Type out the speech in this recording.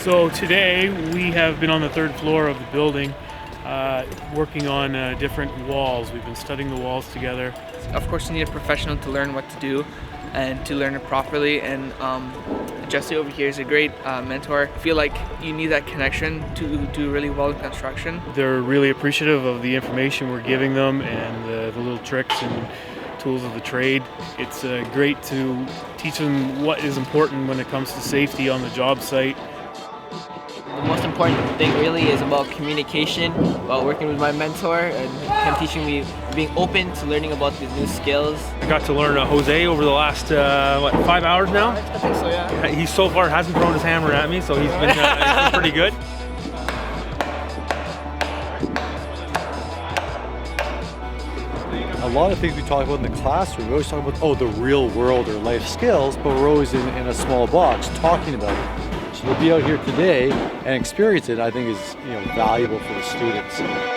So today we have been on the third floor of the building working on different walls. We've been studying the walls together. Of course, you need a professional to learn what to do and to learn it properly, and Jesse over here is a great mentor. I feel like you need that connection to do really well in construction. They're really appreciative of the information we're giving them and the little tricks and tools of the trade. It's great to teach them what is important when it comes to safety on the job site. The most important thing really is about communication, about working with my mentor and him teaching me, being open to learning about these new skills. I got to learn Jose over the last, 5 hours now? I think so, yeah. He so far hasn't thrown his hammer at me, so he's been pretty good. A lot of things we talk about in the classroom, we always talk about, the real world or life skills, but we're always in a small box talking about it. So to be out here today and experience it, I think is valuable for the students.